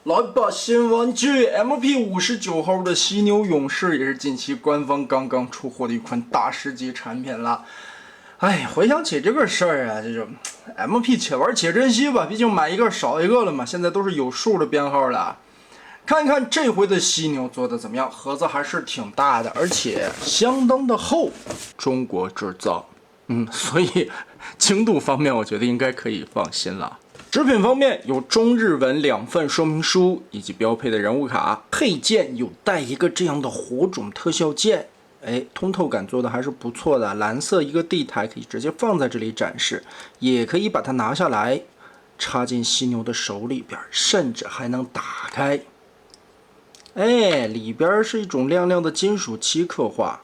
来吧，新玩具 MP59号的犀牛勇士也是近期官方刚刚出货的一款大师级产品了。哎，回想起这个事儿啊，这种 MP 且玩且珍惜吧，毕竟买一个少一个了嘛，现在都是有数的编号了。看看这回的犀牛做的怎么样，盒子还是挺大的，而且相当的厚，中国制造。所以精度方面，我觉得应该可以放心了。纸品方面有中日文2份说明书以及标配的人物卡，配件有带一个这样的火种特效键，通透感做的还是不错的。蓝色一个地台可以直接放在这里展示，也可以把它拿下来，插进犀牛的手里边，甚至还能打开。里边是一种亮亮的金属漆刻画，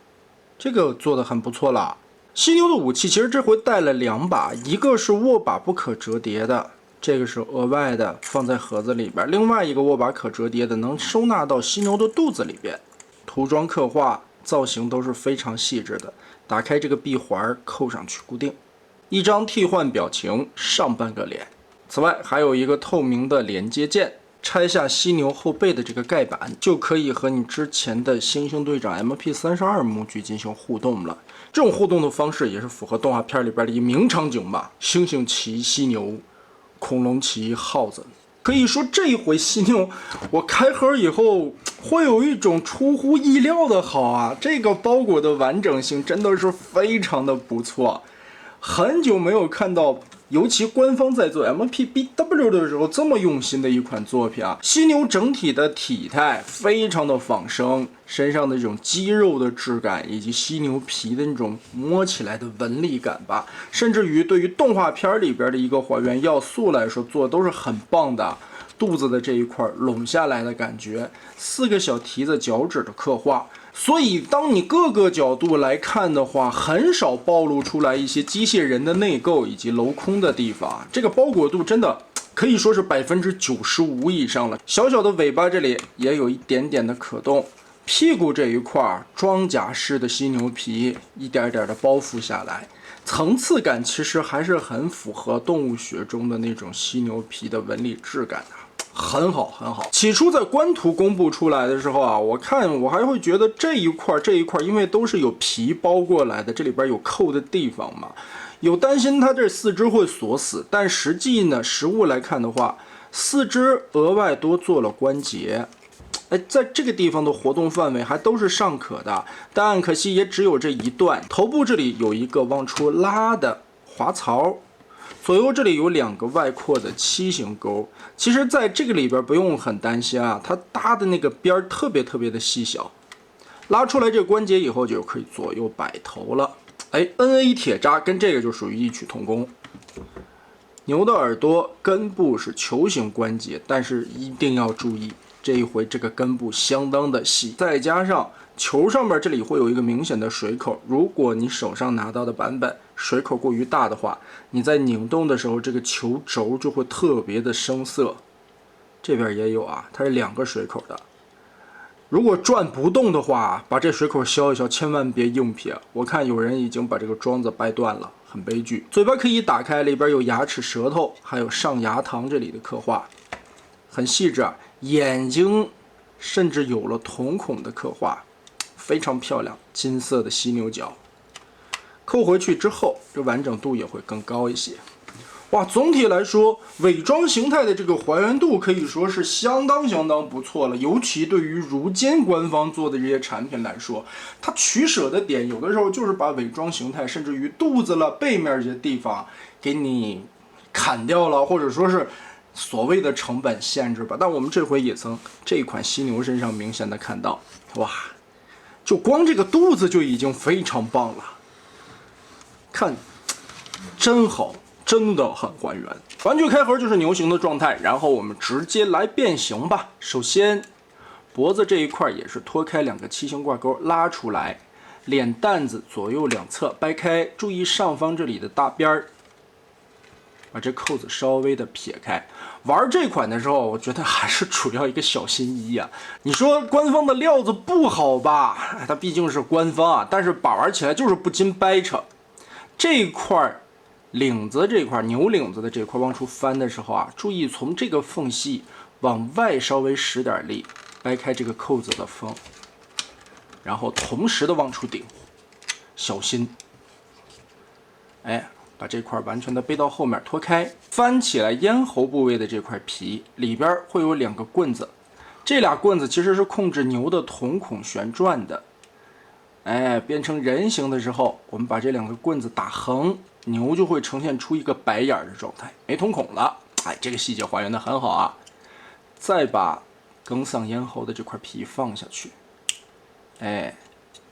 这个做的很不错了。犀牛的武器其实这回带了2把，一个是握把不可折叠的。这个是额外的放在盒子里边，另外一个握把可折叠的，能收纳到犀牛的肚子里边。涂装刻画造型都是非常细致的，打开这个闭环扣上去固定。一张替换表情，上半个脸。此外还有一个透明的连接键，拆下犀牛后背的这个盖板，就可以和你之前的猩猩队长 MP32模具进行互动了。这种互动的方式也是符合动画片里边的一名场景吧，猩猩骑犀牛，恐龙骑耗子。可以说这一回犀牛我开盒以后会有一种出乎意料的好啊，这个包裹的完整性真的是非常的不错。很久没有看到尤其官方在做 MPBW 的时候这么用心的一款作品啊！犀牛整体的体态非常的仿生，身上的这种肌肉的质感，以及犀牛皮的那种摸起来的纹理感吧，甚至于对于动画片里边的一个还原要素来说，做的都是很棒的。肚子的这一块拢下来的感觉，4个小蹄子脚趾的刻画。所以当你各个角度来看的话，很少暴露出来一些机械人的内构以及镂空的地方。这个包裹度真的可以说是95%以上了。小小的尾巴这里也有一点点的可动，屁股这一块装甲式的犀牛皮一点点的包覆下来，层次感其实还是很符合动物学中的那种犀牛皮的纹理质感的。很好很好。起初在官图公布出来的时候啊，我还会觉得这一块因为都是有皮包过来的，这里边有扣的地方嘛，有担心它这4肢会锁死，但实际呢实物来看的话，4肢额外多做了关节，在这个地方的活动范围还都是尚可的，但可惜也只有这一段。头部这里有一个往出拉的滑槽，左右这里有2个外扩的7型钩，其实在这个里边不用很担心啊，它搭的那个边特别的细小，拉出来这个关节以后就可以左右摆头了。NA 铁扎跟这个就属于异曲同工。牛的耳朵根部是球形关节，但是一定要注意，这一回这个根部相当的细，再加上球上面这里会有一个明显的水口，如果你手上拿到的版本水口过于大的话，你在拧动的时候这个球轴就会特别的生涩。这边也有啊，它是2个水口的，如果转不动的话，把这水口削一削，千万别硬撇。我看有人已经把这个桩子掰断了，很悲剧。嘴巴可以打开，里边有牙齿、舌头，还有上牙膛这里的刻画，很细致啊。眼睛甚至有了瞳孔的刻画，非常漂亮，金色的犀牛角。扣回去之后，这完整度也会更高一些。哇，总体来说，伪装形态的这个还原度可以说是相当不错了。尤其对于如今官方做的这些产品来说，它取舍的点有的时候就是把伪装形态，甚至于肚子了、背面这些地方给你砍掉了，或者说是所谓的成本限制吧。但我们这回也曾这款犀牛身上明显的看到，哇，就光这个肚子就已经非常棒了，看，真好。真的很还原。玩具开盒就是牛形的状态，然后我们直接来变形吧。首先，脖子这一块也是脱开2个7型挂钩拉出来，脸蛋子左右两侧掰开，注意上方这里的大边儿，把这扣子稍微的撇开。玩这款的时候，我觉得还是主要一个小心翼翼啊。你说官方的料子不好吧？它毕竟是官方啊，但是把玩起来就是不禁掰扯。这一块领子这块牛领子的这块往出翻的时候啊，注意从这个缝隙往外稍微使点力，掰开这个扣子的缝，然后同时的往出顶，小心。哎，把这块完全的背到后面，脱开，翻起来咽喉部位的这块皮，里边会有2个棍子，这俩棍子其实是控制牛的瞳孔旋转的。哎，变成人形的时候，我们把这2个棍子打横，牛就会呈现出一个白眼的状态，没瞳孔了。哎，这个细节还原的很好啊。再把梗嗓咽喉的这块皮放下去，哎，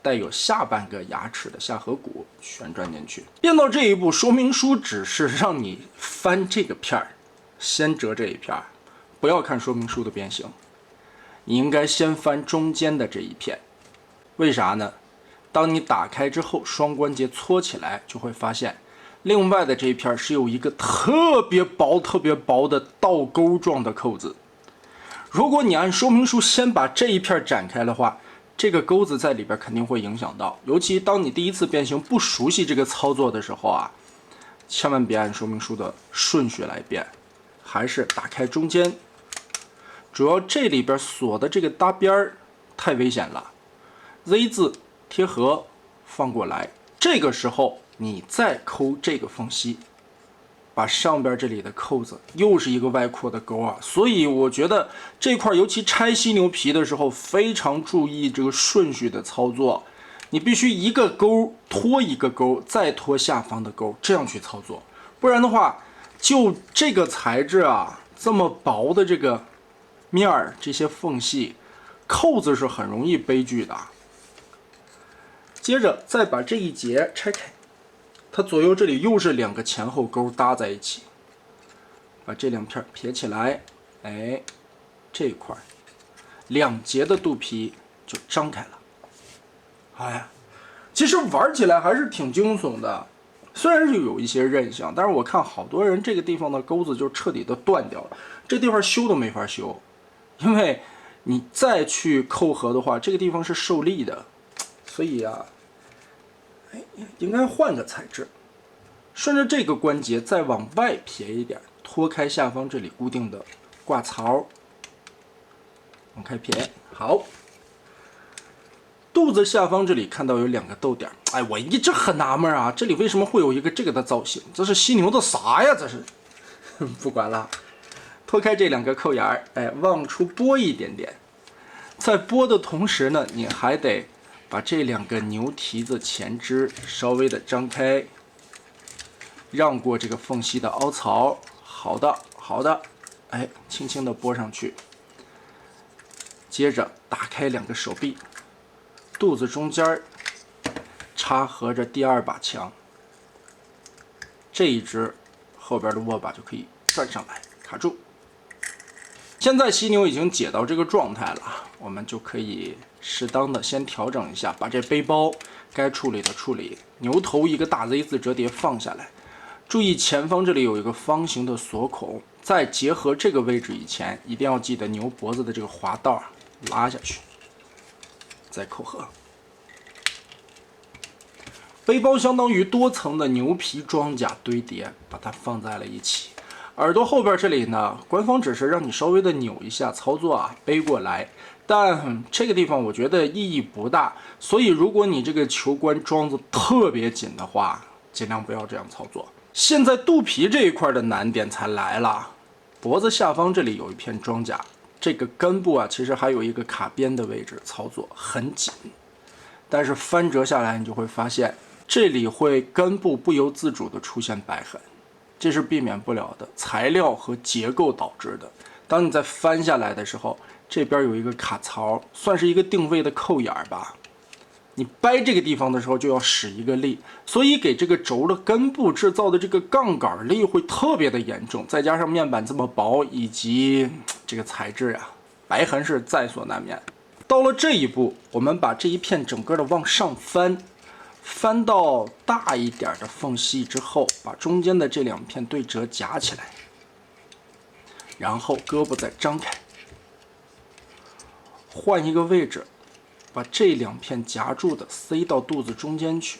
带有下半个牙齿的下颌骨旋转进去。变到这一步，说明书只是让你翻这个片儿，先折这一片儿，不要看说明书的变形，你应该先翻中间的这一片。为啥呢？当你打开之后，双关节搓起来，就会发现另外的这一片是有一个特别薄的倒钩状的扣子。如果你按说明书先把这一片展开的话，这个钩子在里边肯定会影响到。尤其当你第一次变形不熟悉这个操作的时候啊，千万别按说明书的顺序来变，还是打开中间。主要这里边锁的这个搭边儿太危险了 ，Z 字贴合放过来，这个时候你再抠这个缝隙，把上边这里的扣子又是一个外扩的钩啊，所以我觉得这块尤其拆犀牛皮的时候非常注意这个顺序的操作，你必须一个钩拖一个钩，再拖下方的钩，这样去操作，不然的话，就这个材质啊，这么薄的这个面儿，这些缝隙，扣子是很容易悲剧的。接着再把这一节拆开，它左右这里又是2个前后钩搭在一起，把这2片撇起来，哎，这一块2节的肚皮就张开了。哎，其实玩起来还是挺惊悚的，虽然是有一些韧性，但是我看好多人这个地方的钩子就彻底的断掉了，这地方修都没法修，因为你再去扣合的话，这个地方是受力的，所以啊。应该换个材质，顺着这个关节再往外撇一点，脱开下方这里固定的挂槽，往开撇。好，肚子下方这里看到有2个豆点，哎，我一直很纳闷啊，这里为什么会有一个这个的造型？这是犀牛的啥呀？这是，不管了，脱开这2个扣眼儿，哎，往出拨一点点，在拨的同时呢，你还得把这2个牛蹄子前肢稍微的张开，让过这个缝隙的凹槽。好的，好的，哎，轻轻的拨上去。接着打开2个手臂，肚子中间插合着第2把枪，这一只后边的握把就可以转上来，卡住。现在犀牛已经解到这个状态了，我们就可以适当的先调整一下，把这背包该处理的处理，牛头一个大 Z 字折叠放下来，注意前方这里有一个方形的锁孔，在结合这个位置以前，一定要记得牛脖子的这个滑道拉下去，再扣合。背包相当于多层的牛皮装甲堆叠，把它放在了一起。耳朵后边这里呢，官方只是让你稍微的扭一下操作啊，背过来。但这个地方我觉得意义不大，所以如果你这个球冠装得特别紧的话，尽量不要这样操作。现在肚皮这一块的难点才来了，脖子下方这里有一片装甲，这个根部啊，其实还有一个卡边的位置，操作很紧。但是翻折下来，你就会发现这里会根部不由自主的出现白痕。这是避免不了的，材料和结构导致的。当你在翻下来的时候，这边有一个卡槽，算是一个定位的扣眼吧。你掰这个地方的时候就要使一个力，所以给这个轴的根部制造的这个杠杆力会特别的严重。再加上面板这么薄，以及这个材质啊，白痕是在所难免。到了这一步，我们把这一片整个的往上翻。翻到大一点的缝隙之后，把中间的这2片对折夹起来，然后胳膊再张开，换一个位置，把这2片夹住的塞到肚子中间去，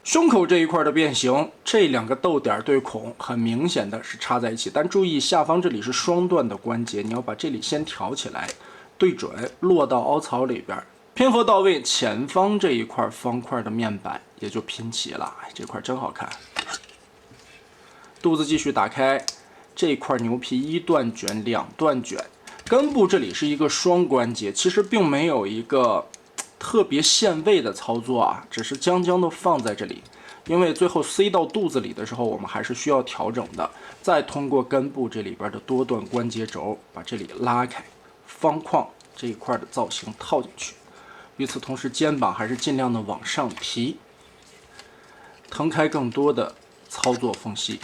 胸口这一块的变形，这两个逗点对孔很明显的是插在一起，但注意下方这里是双段的关节，你要把这里先挑起来，对准落到凹槽里边，拼合到位，前方这一块方块的面板也就拼齐了。哎，这块真好看。肚子继续打开，这一块牛皮一段卷，两段卷，根部这里是一个双关节，其实并没有一个特别限位的操作啊，只是将将的放在这里，因为最后塞到肚子里的时候，我们还是需要调整的。再通过根部这里边的多段关节轴把这里拉开，方框这一块的造型套进去。与此同时，肩膀还是尽量的往上提，腾开更多的操作缝隙，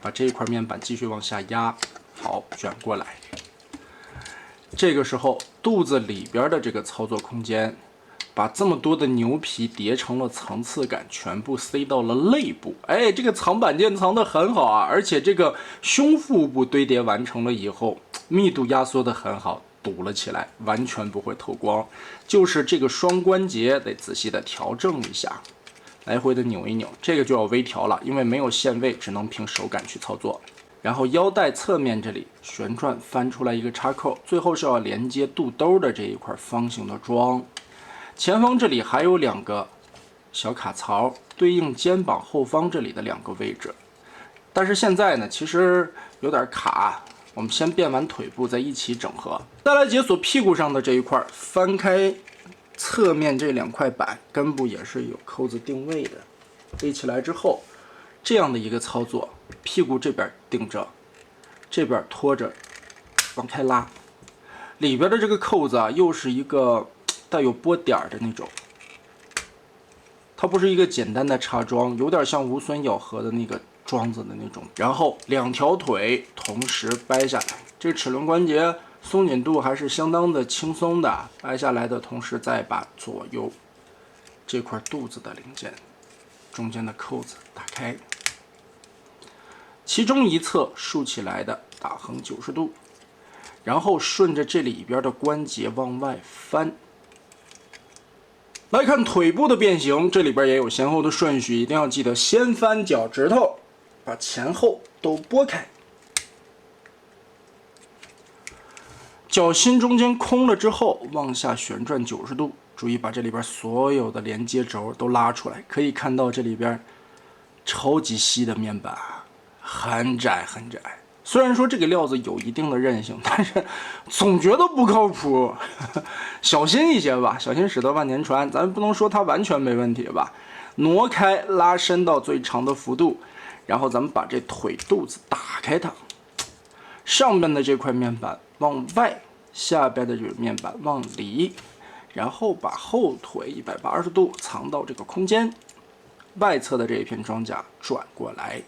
把这一块面板继续往下压，好，卷过来。这个时候，肚子里边的这个操作空间，把这么多的牛皮叠成了层次感，全部塞到了肋部。哎，这个藏板件藏得很好啊，而且这个胸腹部堆叠完成了以后，密度压缩得很好，堵了起来，完全不会透光。就是这个双关节得仔细的调整一下，来回的扭一扭，这个就要微调了，因为没有限位，只能凭手感去操作。然后腰带侧面这里旋转翻出来一个插扣，最后是要连接肚兜的这一块方形的桩。前方这里还有两个小卡槽，对应肩膀后方这里的两个位置。但是现在呢，其实有点卡，我们先变完腿部再一起整合。再来解锁屁股上的这一块，翻开侧面这两块板，根部也是有扣子定位的，立起来之后，这样的一个操作，屁股这边顶着，这边拖着，往开拉，里边的这个扣子啊，又是一个带有波点的那种，它不是一个简单的插桩，有点像无损咬合的那个桩子的那种。然后两条腿同时掰下来，这齿轮关节松紧度还是相当的轻松的，掰下来的同时再把左右这块肚子的零件中间的扣子打开，其中一侧竖起来的打横90度，然后顺着这里边的关节往外翻。来看腿部的变形，这里边也有先后的顺序，一定要记得先翻脚趾头，把前后都拨开，脚心中间空了之后往下旋转90度，注意把这里边所有的连接轴都拉出来，可以看到这里边超级细的面板，很窄很窄。虽然说这个料子有一定的韧性，但是总觉得不靠谱，小心一些吧，小心驶得万年船。咱不能说它完全没问题吧？挪开，拉伸到最长的幅度，然后咱们把这腿肚子打开它，上边的这块面板往外，下边的这个面板往里，然后把后腿180度藏到这个空间，外侧的这一片装甲转过来。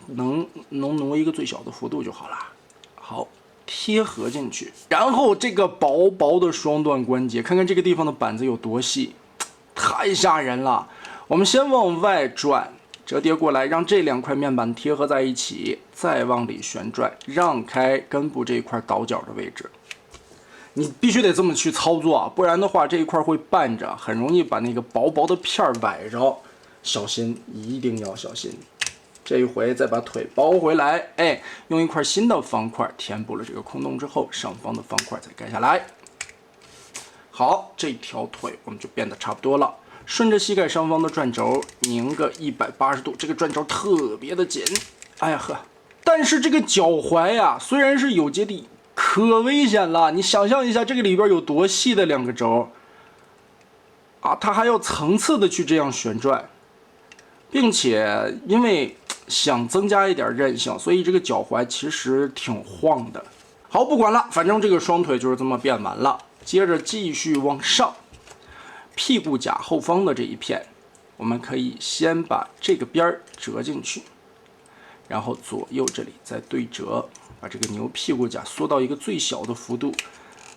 能挪一个最小的幅度就好了。好，贴合进去，然后这个薄薄的双段关节，看看这个地方的板子有多细，太吓人了。我们先往外转，折叠过来，让这两块面板贴合在一起，再往里旋转，让开根部这一块倒角的位置。你必须得这么去操作啊，不然的话这一块会绊着，很容易把那个薄薄的片崴着，小心，一定要小心。这一回再把腿包回来，哎，用一块新的方块填补了这个空洞之后，上方的方块再盖下来。好，这条腿我们就变得差不多了。顺着膝盖上方的转轴拧个180度，这个转轴特别的紧。哎呀呵，但是这个脚踝呀，虽然是有接地，可危险了。你想象一下，这个里边有多细的两个轴啊，它还要层次的去这样旋转，并且因为想增加一点韧性，所以这个脚踝其实挺晃的。好，不管了，反正这个双腿就是这么变完了。接着继续往上，屁股甲后方的这一片，我们可以先把这个边折进去，然后左右这里再对折，把这个牛屁股甲缩到一个最小的幅度，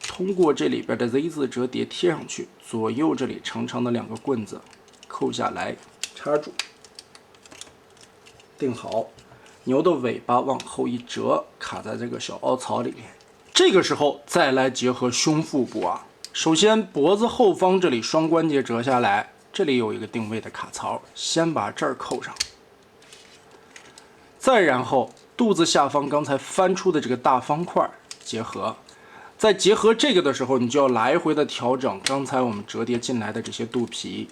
通过这里边的 Z 字折叠贴上去，左右这里长长的两个棍子扣下来，插住。定好，牛的尾巴往后一折，卡在这个小凹槽里面。这个时候再来结合胸腹部啊，首先脖子后方这里双关节折下来，这里有一个定位的卡槽，先把这儿扣上，再然后肚子下方刚才翻出的这个大方块结合，在结合这个的时候，你就要来回的调整刚才我们折叠进来的这些肚皮，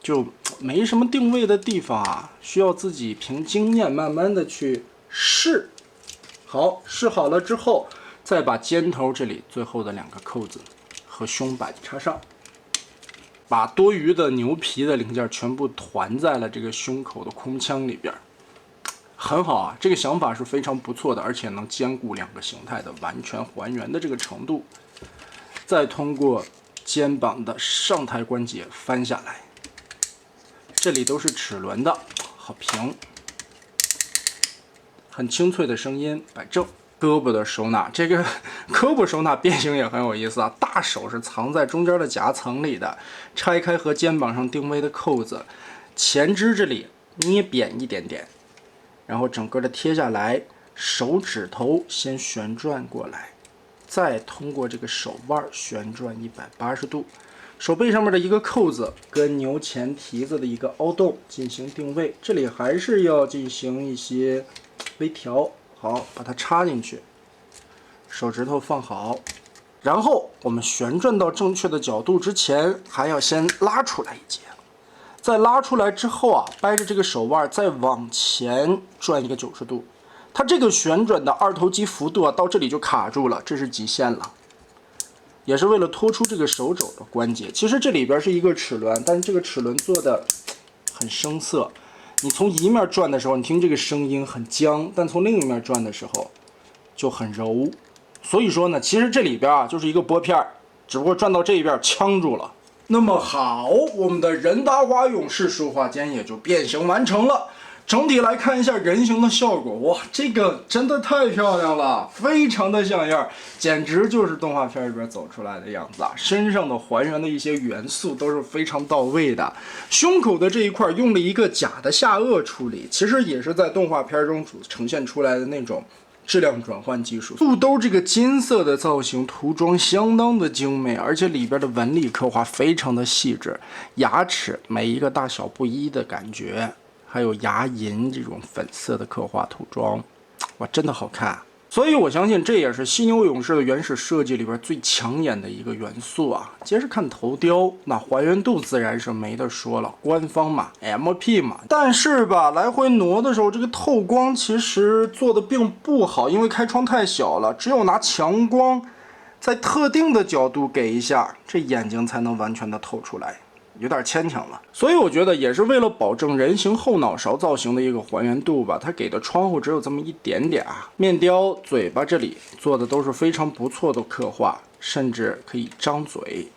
就没什么定位的地方啊，需要自己凭经验慢慢的去试。好，试好了之后，再把肩头这里最后的2个扣子和胸板插上。把多余的牛皮的零件全部团在了这个胸口的空腔里边，很好啊，这个想法是非常不错的，而且能兼顾2个形态的完全还原的这个程度。再通过肩膀的上抬关节翻下来，这里都是齿轮的，好平，很清脆的声音，摆正。胳膊的收纳，这个胳膊收纳变形也很有意思啊。大手是藏在中间的夹层里的，拆开和肩膀上定位的扣子，前肢这里捏扁一点点，然后整个的贴下来，手指头先旋转过来，再通过这个手腕旋转180度，手背上面的一个扣子跟牛前蹄子的一个凹洞进行定位，这里还是要进行一些微调。好，把它插进去，手指头放好，然后我们旋转到正确的角度之前，还要先拉出来一截，在拉出来之后啊，掰着这个手腕再往前转一个90度，它这个旋转的二头肌幅度啊，到这里就卡住了，这是极限了，也是为了拖出这个手肘的关节。其实这里边是一个齿轮，但是这个齿轮做的很生涩。你从一面转的时候，你听这个声音很僵，但从另一面转的时候就很柔。所以说呢，其实这里边啊就是一个拨片，只不过转到这一边呛住了。那么好，我们的任达华勇士书画间也就变形完成了。整体来看一下人形的效果，哇，这个真的太漂亮了，非常的像样，简直就是动画片里边走出来的样子啊！身上的还原的一些元素都是非常到位的。胸口的这一块用了一个假的下颚处理，其实也是在动画片中呈现出来的那种质量转换技术。肚兜这个金色的造型涂装相当的精美，而且里边的纹理刻画非常的细致，牙齿每一个大小不一的感觉。还有牙龈这种粉色的刻画涂装，哇，真的好看。所以我相信这也是犀牛勇士的原始设计里边最抢眼的一个元素啊。接着看头雕，那还原度自然是没得说了，官方嘛 ，MP 嘛。但是吧，来回挪的时候，这个透光其实做的并不好，因为开窗太小了，只有拿强光在特定的角度给一下，这眼睛才能完全的透出来。有点牵强了，所以我觉得也是为了保证人形后脑勺造型的一个还原度吧，它给的窗户只有这么一点点啊。面雕嘴巴这里做的都是非常不错的刻画，甚至可以张嘴，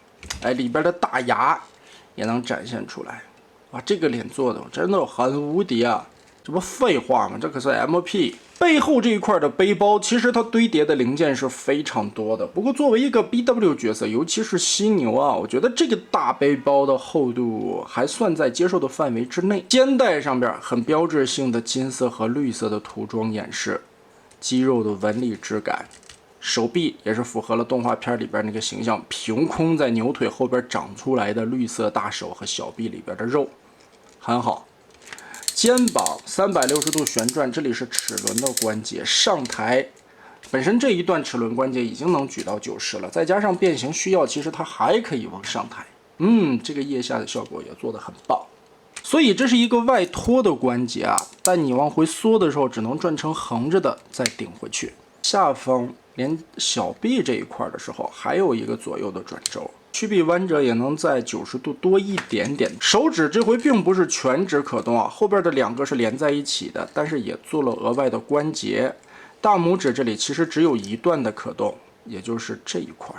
哎，里边的大牙也能展现出来。哇，这个脸做的真的很无敌啊！这不废话吗？这可是 MP。背后这一块的背包，其实它堆叠的零件是非常多的。不过作为一个 BW 角色，尤其是犀牛啊，我觉得这个大背包的厚度还算在接受的范围之内。肩带上边很标志性的金色和绿色的涂装演示，肌肉的纹理质感。手臂也是符合了动画片里边那个形象，凭空在牛腿后边长出来的绿色大手和小臂里边的肉，很好。肩膀360度旋转，这里是齿轮的关节，上抬，本身这一段齿轮关节已经能举到90了，再加上变形需要，其实它还可以往上抬。这个腋下的效果也做得很棒。所以这是一个外托的关节啊，但你往回缩的时候，只能转成横着的再顶回去。下方连小臂这一块的时候，还有一个左右的转轴。曲臂弯折也能在90度多一点点。手指这回并不是全指可动啊，后边的2个是连在一起的，但是也做了额外的关节。大拇指这里其实只有一段的可动，也就是这一块。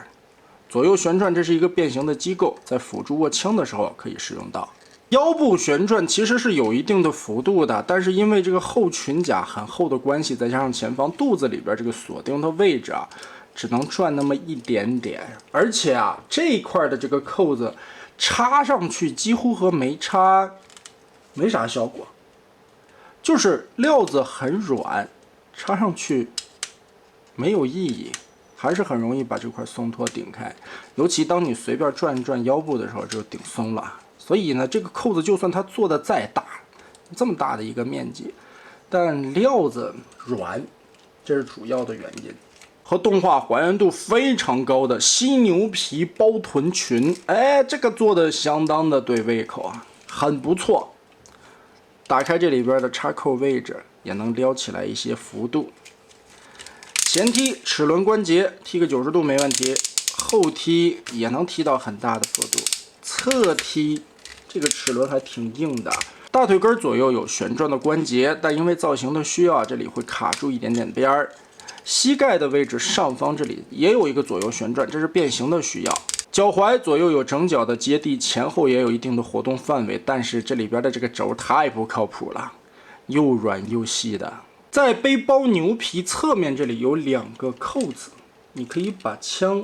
左右旋转，这是一个变形的机构，在辅助握枪的时候可以使用到。腰部旋转其实是有一定的幅度的，但是因为这个后裙甲很厚的关系，再加上前方肚子里边这个锁定的位置啊，只能转那么一点点。而且啊，这一块的这个扣子插上去几乎和没插没啥效果，就是料子很软，插上去没有意义。还是很容易把这块松脱顶开，尤其当你随便转一转腰部的时候，就顶松了。所以呢，这个扣子就算它做的再大，这么大的一个面积，但料子软，这是主要的原因。和动画还原度非常高的犀牛皮包臀裙，哎，这个做的相当的对胃口啊，很不错。打开这里边的插扣位置，也能撩起来一些幅度。前踢齿轮关节踢个90度没问题，后踢也能踢到很大的幅度。侧踢这个齿轮还挺硬的。大腿根左右有旋转的关节，但因为造型的需要，这里会卡住一点点边儿。膝盖的位置上方这里也有一个左右旋转，这是变形的需要。脚踝左右有整脚的接地，前后也有一定的活动范围，但是这里边的这个轴太不靠谱了，又软又细的。在背包牛皮侧面这里有2个扣子，你可以把枪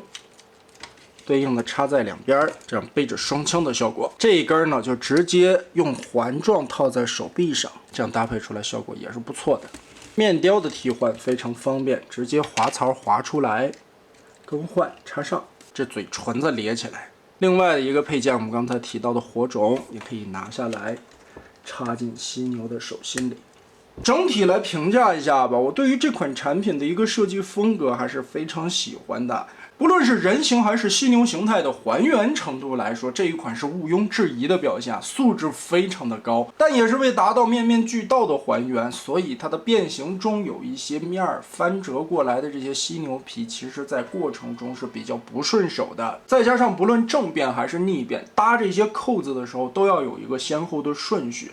对应的插在两边，这样背着双枪的效果。这一根呢就直接用环状套在手臂上，这样搭配出来效果也是不错的。面雕的替换非常方便，直接滑槽滑出来，更换插上，这嘴唇子咧起来。另外的一个配件，我们刚才提到的火种也可以拿下来，插进犀牛的手心里。整体来评价一下吧，我对于这款产品的一个设计风格还是非常喜欢的。不论是人形还是犀牛形态的还原程度来说，这一款是毋庸置疑的表现，素质非常的高。但也是为达到面面俱到的还原，所以它的变形中有一些面翻折过来的这些犀牛皮，其实在过程中是比较不顺手的。再加上不论正变还是逆变，搭这些扣子的时候都要有一个先后的顺序。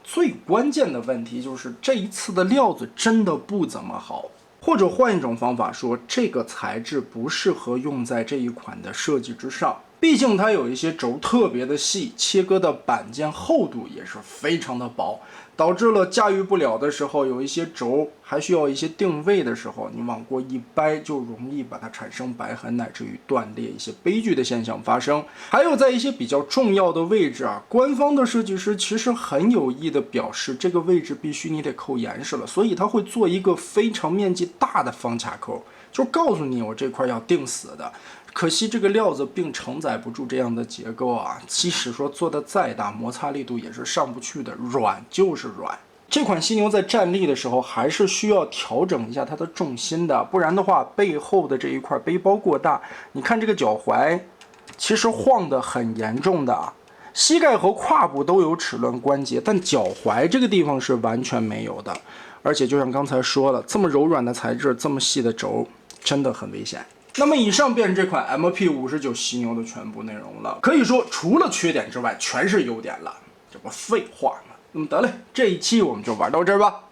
最关键的问题就是这一次的料子真的不怎么好。或者换一种方法说，这个材质不适合用在这一款的设计之上，毕竟它有一些轴特别的细，切割的板件厚度也是非常的薄，导致了驾驭不了的时候，有一些轴还需要一些定位的时候，你往过一掰就容易把它产生白痕，乃至于断裂，一些悲剧的现象发生。还有在一些比较重要的位置啊，官方的设计师其实很有意的表示，这个位置必须你得扣严实了，所以他会做一个非常面积大的方卡扣，就告诉你我这块要定死的。可惜这个料子并承载不住这样的结构啊，即使说做的再大，摩擦力度也是上不去的，软就是软。这款犀牛在站立的时候还是需要调整一下它的重心的，不然的话背后的这一块背包过大，你看这个脚踝其实晃得很严重的。膝盖和胯部都有齿轮关节，但脚踝这个地方是完全没有的。而且就像刚才说了，这么柔软的材质，这么细的轴，真的很危险。那么以上便是这款 MP59 犀牛的全部内容了，可以说除了缺点之外全是优点了，这不废话吗？那么得嘞，这一期我们就玩到这儿吧。